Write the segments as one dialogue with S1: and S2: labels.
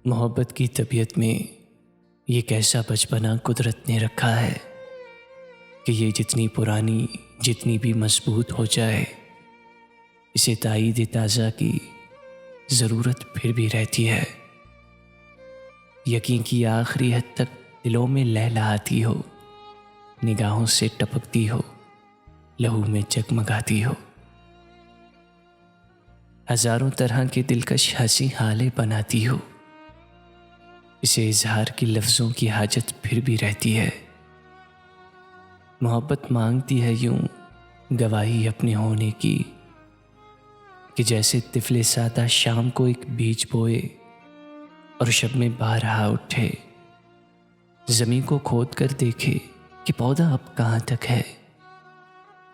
S1: मोहब्बत की तबीयत में ये कैसा बचपना कुदरत ने रखा है कि ये जितनी पुरानी जितनी भी मजबूत हो जाए, इसे ताईद ताज़ा की ज़रूरत फिर भी रहती है। यकीन की आखिरी हद तक दिलों में लहलहाती हो, निगाहों से टपकती हो, लहू में जगमगाती हो। हज़ारों तरह के दिलकश हंसी हाले बनाती हो, इसे इजहार की लफ्ज़ों की हाजत फिर भी रहती है। मोहब्बत मांगती है यूं गवाही अपने होने की, कि जैसे तिफले सादा शाम को एक बीज बोए और शब में बहार उठे, ज़मीन को खोद कर देखे कि पौधा अब कहाँ तक है।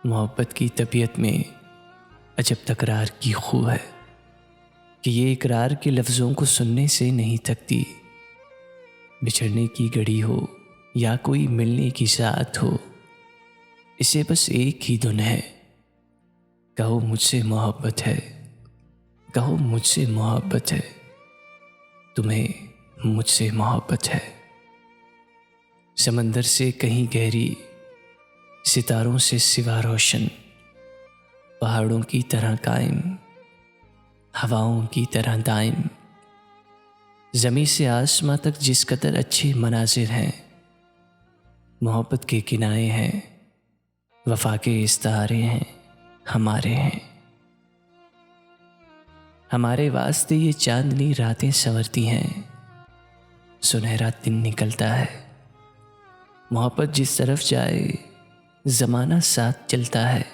S1: मोहब्बत की तबीयत में अजब तकरार की खू है कि ये इकरार के लफ्ज़ों को सुनने से नहीं थकती। बिछड़ने की घड़ी हो या कोई मिलने की साथ हो, इसे बस एक ही धुन है, कहो मुझसे मोहब्बत है, कहो मुझसे मोहब्बत है, तुम्हें मुझसे मोहब्बत है। समंदर से कहीं गहरी, सितारों से सिवा रोशन, पहाड़ों की तरह कायम, हवाओं की तरह दायम, ज़मीं से आसमां तक जिस कदर अच्छे मनाजिर हैं, मोहब्बत के किनारे हैं, वफा के इस्तारे हैं, हमारे हैं। हमारे वास्ते ये चांदनी रातें संवरती हैं, सुनहरा दिन निकलता है। मोहब्बत जिस तरफ जाए ज़माना साथ चलता है।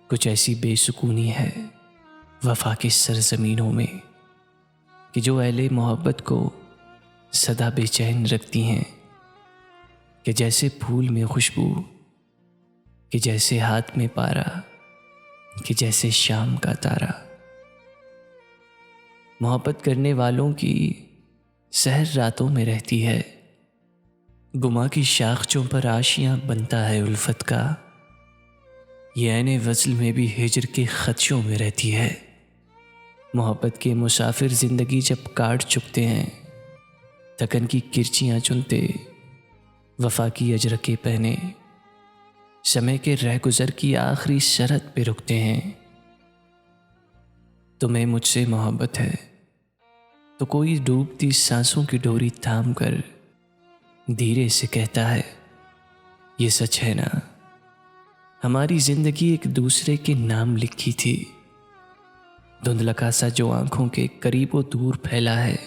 S1: कुछ ऐसी बेसुकूनी है वफा की सरजमीनों में कि जो अहले मोहब्बत को सदा बेचैन रखती हैं, कि जैसे फूल में खुशबू, कि जैसे हाथ में पारा, कि जैसे शाम का तारा। मोहब्बत करने वालों की सहर रातों में रहती है, गुमा की शाखचों पर आशियां बनता है उल्फत का, ये ऐने वज़्ल में भी हिजर के खदशों में रहती है। मोहब्बत के मुसाफिर ज़िंदगी जब काट चुकते हैं, थकन की किरचियाँ चुनते, वफा की अजरके पहने, समय के रहगुजर की आखिरी शरत पे रुकते हैं। तुम्हें मुझसे मोहब्बत है तो कोई डूबती सांसों की डोरी थाम कर धीरे से कहता है, ये सच है ना, हमारी जिंदगी एक दूसरे के नाम लिखी थी। धुंधलका सा जो आंखों के करीबो दूर फैला है,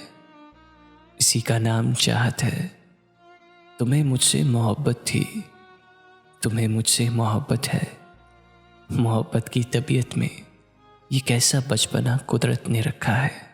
S1: इसी का नाम चाहत है। तुम्हें मुझसे मोहब्बत थी, तुम्हें मुझसे मोहब्बत है। मोहब्बत की तबीयत में ये कैसा बचपना कुदरत ने रखा है।